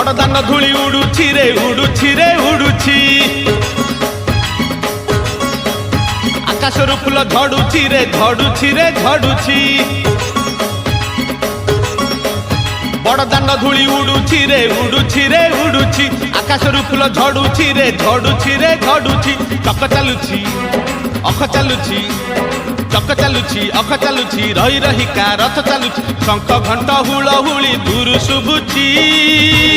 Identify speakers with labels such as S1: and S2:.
S1: बड़दान धूली उड़ुछि रे उड़ुछि रे उड़ुछि आकाशरू फूल झड़ुछि रे झड़ुछि रे झड़ुछि बड़दान धूली उड़ुछि रे उड़ुछि रे उड़ुछि आकाशरू फूल झड़ुछि रे झड़ुछि रे झड़ुछि चक चालुछि अख चालुछि चक चालुछि अख चालुछि रही रही का रथ चालुछि शंख घंट हुलहुली दूर शुभुछि।